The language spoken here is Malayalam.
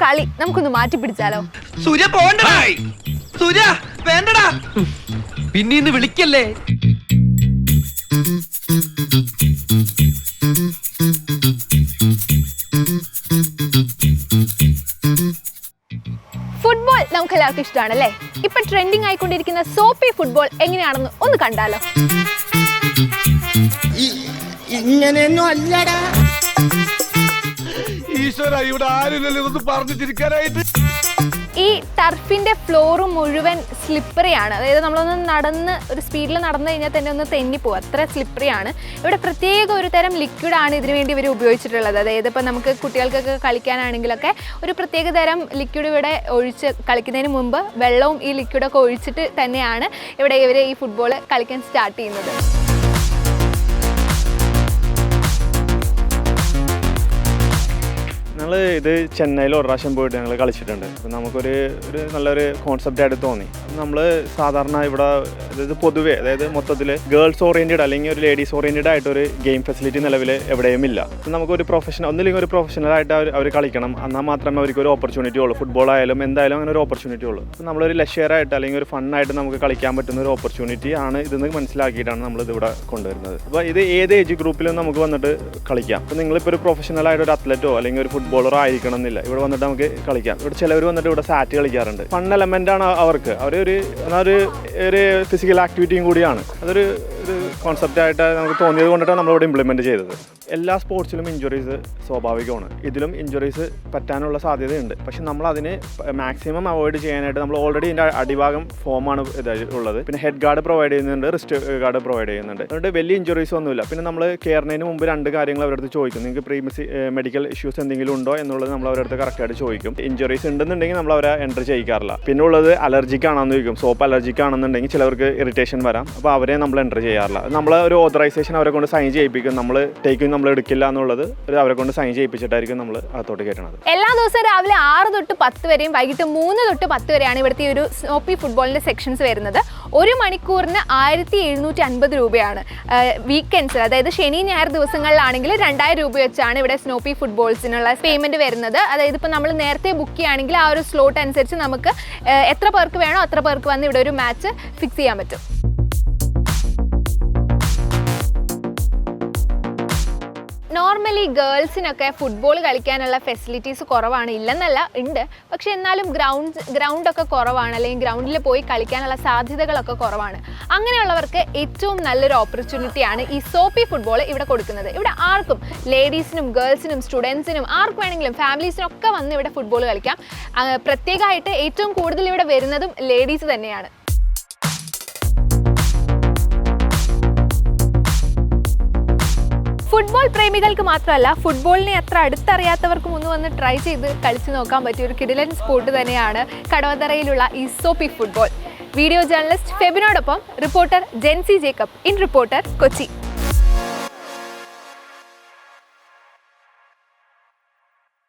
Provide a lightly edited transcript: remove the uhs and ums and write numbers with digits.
കളി നമുക്കൊന്ന് മാറ്റി പിടിച്ചാലോ? സൂര്യ പോണ്ടടാ, സൂര്യ വേണ്ടടാ, പിന്നീന്ന് വിളിക്കല്ലേ. ഫുട്ബോൾ നമുക്ക് എല്ലാവർക്കും ഇഷ്ടമാണല്ലേ? ഇപ്പൊ ട്രെൻഡിങ് ആയിക്കൊണ്ടിരിക്കുന്ന സോപ്പി ഫുട്ബോൾ എങ്ങനെയാണെന്ന് ഒന്ന് കണ്ടാലോ? ഇങ്ങനെയൊന്നും അല്ലടാ. ഈശ്വര, ഇവിടെ ആരുമില്ലല്ലോ ഇതൊന്ന് പറഞ്ഞു തിരിക്കാനായിട്ട്. ഈ ടർഫിന്റെ ഫ്ലോർ മുഴുവൻ സ്ലിപ്പറിയാണ്. അതായത് നമ്മളൊന്ന് നടന്ന് ഒരു സ്പീഡിൽ നടന്നു കഴിഞ്ഞാൽ തന്നെ ഒന്ന് തെന്നിപ്പോവും, അത്ര സ്ലിപ്പറിയാണ്. ഇവിടെ പ്രത്യേക ഒരു തരം ലിക്വിഡാണ് ഇതിനു വേണ്ടി ഇവർ ഉപയോഗിച്ചിട്ടുള്ളത്. അതായത് ഇപ്പോൾ നമുക്ക് കുട്ടികൾക്കൊക്കെ കളിക്കാനാണെങ്കിലൊക്കെ ഒരു പ്രത്യേക തരം ലിക്വിഡ് ഇവിടെ ഒഴിച്ച് കളിക്കുന്നതിന് മുമ്പ് വെള്ളവും ഈ ലിക്വിഡൊക്കെ ഒഴിച്ചിട്ട് തന്നെയാണ് ഇവിടെ ഇവർ ഈ ഫുട്ബോൾ കളിക്കാൻ സ്റ്റാർട്ട് ചെയ്യുന്നത്. ഞങ്ങൾ ഇത് ചെന്നൈയിൽ ഒരു പ്രാവശ്യം പോയിട്ട് ഞങ്ങൾ കളിച്ചിട്ടുണ്ട്. അപ്പോൾ നമുക്കൊരു നല്ലൊരു കോൺസെപ്റ്റായിട്ട് തോന്നി. നമ്മൾ സാധാരണ ഇവിടെ അതായത് പൊതുവേ അതായത് മൊത്തത്തിൽ ഗേൾസ് ഓറിയൻറ്റഡ് അല്ലെങ്കിൽ ഒരു ലേഡീസ് ഓറിയൻറ്റഡ് ആയിട്ടൊരു ഗെയിം ഫെസിലിറ്റി നിലവിൽ എവിടെയും ഇല്ല. അപ്പോൾ നമുക്കൊരു ഒന്നില്ലെങ്കിൽ ഒരു പ്രൊഫഷണലായിട്ട് അവർ കളിക്കണം, എന്നാൽ മാത്രമേ അവർക്ക് ഒരു ഓപ്പർച്യൂണിറ്റി ഉള്ളൂ. ഫുട്ബോൾ ആയാലും എന്തായാലും അങ്ങനെ ഒരു ഓപ്പർച്യൂണിറ്റി ഉള്ളൂ. അപ്പോൾ നമ്മളൊരു ലെഷറായിട്ട് അല്ലെങ്കിൽ ഒരു ഫണ്ണായിട്ട് നമുക്ക് കളിക്കാൻ പറ്റുന്ന ഒരു ഓപ്പർച്യൂണിറ്റി ആണ് ഇതെന്ന് മനസ്സിലാക്കിയിട്ടാണ് നമ്മളിത് ഇവിടെ കൊണ്ടുവരുന്നത്. അപ്പോൾ ഇത് ഏത് ഏജ് ഗ്രൂപ്പിലും നമുക്ക് വന്നിട്ട് കളിക്കാം. അപ്പോൾ നിങ്ങളിപ്പോൾ ഒരു പ്രൊഫഷണലായിട്ട് ഒരു അത്ലറ്റോ അല്ലെങ്കിൽ ഒരു ഫുട്ബോളറോ ആയിരിക്കണം എന്നില്ല, ഇവിടെ വന്നിട്ട് നമുക്ക് കളിക്കാം. ഇവിടെ ചിലവർ വന്നിട്ട് ഇവിടെ സാറ്റ് കളിക്കാറുണ്ട്. ഫൺ എലമെൻ്റ് ആണ് അവർക്ക്. അവരൊരു ഫിസിക്കൽ ആക്ടിവിറ്റിയും കൂടിയാണ്. അതൊരു കോൺസെപ്റ്റായിട്ട് നമുക്ക് തോന്നിയത് കൊണ്ടിട്ടാണ് നമ്മളിവിടെ ഇംപ്ലിമെൻറ്റ് ചെയ്തത്. എല്ലാ സ്പോർട്സിലും ഇഞ്ചുറീസ് സ്വാഭാവികമാണ്. ഇതിലും ഇഞ്ചുറീസ് പറ്റാനുള്ള സാധ്യതയുണ്ട്. പക്ഷെ നമ്മളതിന് മാക്സിമം അവോയ്ഡ് ചെയ്യാനായിട്ട് നമ്മൾ ഓൾറെഡി ഇതിൻ്റെ അടിഭാഗം ഫോമാണ് ഉള്ളത്. പിന്നെ ഹെഡ് ഗാർഡ് പ്രൊവൈഡ് ചെയ്യുന്നുണ്ട്, റിസ്റ്റ് ഗാർഡ് പ്രൊവൈഡ് ചെയ്യുന്നുണ്ട്. അതുകൊണ്ട് വലിയ ഇഞ്ചുറീസ് ഒന്നുമില്ല. പിന്നെ നമ്മൾ കയറുന്നതിന് മുമ്പ് 2 കാര്യങ്ങൾ അവരുടെ അടുത്ത് ചോദിക്കും. നിങ്ങൾക്ക് മെഡിക്കൽ ഇഷ്യൂസ് എന്തെങ്കിലും ഉണ്ടോ എന്നുള്ളത് നമ്മൾ അവരുടെ അടുത്ത് കറക്റ്റായിട്ട് ചോദിക്കും. ഇഞ്ചുറീസ് ഉണ്ടെന്നുണ്ടെങ്കിൽ നമ്മൾ അവരെ എൻട്രി ചെയ്യിക്കാറില്ല. പിന്നെ ഉള്ളത് അലർജിക്ക് ആണെന്ന് ചോദിക്കും. സോപ്പ് അലർജിക്ക് ആണെന്നുണ്ടെങ്കിൽ ചിലവർക്ക് ഇറിറ്റേഷൻ വരാം. അപ്പോൾ അവരെ നമ്മൾ എൻട്രി ചെയ്യാറില്ല. നമ്മൾ ഒരു ഓതറൈസേഷൻ അവരെ കൊണ്ട് സൈൻ ചെയ്യിപ്പിക്കും. നമ്മൾ നമ്മൾ എടുക്കില്ല എന്നുള്ളത് അവരെ കൊണ്ട് സൈൻ ചെയ്യിപ്പിച്ചിട്ടായിരിക്കും നമ്മൾ അകത്തോട്ട് കയറ്റണത്. എല്ലാ ദിവസവും രാവിലെ 6 തൊട്ട് 10 വരെയും വൈകിട്ട് 3 തൊട്ട് 10 വരെയാണ് ഇവിടുത്തെ ഒരു സ്നോപ്പി ഫുട്ബോളിന്റെ സെക്ഷൻസ് വരുന്നത്. 1 മണിക്കൂറിന് 1750 രൂപയാണ്. വീക്കെൻഡ്സ് അതായത് ശനി ഞായർ ദിവസങ്ങളിലാണെങ്കിൽ 2000 രൂപ വെച്ചാണ് ഇവിടെ സ്നോപ്പി ഫുട്ബോൾസിനുള്ള പേയ്മെന്റ് വരുന്നത്. അതായത് ഇപ്പോൾ നമ്മൾ നേരത്തെ ബുക്ക് ചെയ്യുകയാണെങ്കിൽ ആ ഒരു സ്ലോട്ട് അനുസരിച്ച് നമുക്ക് എത്ര പേർക്ക് വേണോ അത്ര പേർക്ക് വന്ന് ഇവിടെ ഒരു മാച്ച് ഫിക്സ് ചെയ്യാൻ പറ്റും. നോർമലി ഗേൾസിനൊക്കെ ഫുട്ബോൾ കളിക്കാനുള്ള ഫെസിലിറ്റീസ് കുറവാണ്, ഇല്ലെന്നല്ല ഉണ്ട്. പക്ഷെ എന്നാലും ഗ്രൗണ്ടൊക്കെ കുറവാണ്, അല്ലെങ്കിൽ ഗ്രൗണ്ടിൽ പോയി കളിക്കാനുള്ള സാധ്യതകളൊക്കെ കുറവാണ്. അങ്ങനെയുള്ളവർക്ക് ഏറ്റവും നല്ലൊരു ഓപ്പർച്യൂണിറ്റിയാണ് ഈ സോപ്പി ഫുട്ബോൾ ഇവിടെ കൊടുക്കുന്നത്. ഇവിടെ ആർക്കും, ലേഡീസിനും ഗേൾസിനും സ്റ്റുഡൻസിനും ആർക്ക് വേണമെങ്കിലും ഫാമിലീസിനും ഒക്കെ വന്ന് ഇവിടെ ഫുട്ബോൾ കളിക്കാം. പ്രത്യേകമായിട്ട് ഏറ്റവും കൂടുതൽ ഇവിടെ വരുന്നതും ലേഡീസ് തന്നെയാണ്. ഫുട്ബോൾ പ്രേമികൾക്ക് മാത്രമല്ല, ഫുട്ബോളിനെ അത്ര അടുത്തറിയാത്തവർക്കും ഒന്ന് വന്ന് ട്രൈ ചെയ്ത് കളിച്ചു നോക്കാൻ പറ്റിയ ഒരു കിടിലൻ സ്പോർട്ട് തന്നെയാണ് കടവന്തറയിലുള്ള ഈ സോപ്പി ഫുട്ബോൾ. വീഡിയോ ജേർണലിസ്റ്റ് ഫെബിനോടൊപ്പം reporter Jency Jacob in reporter Kochi.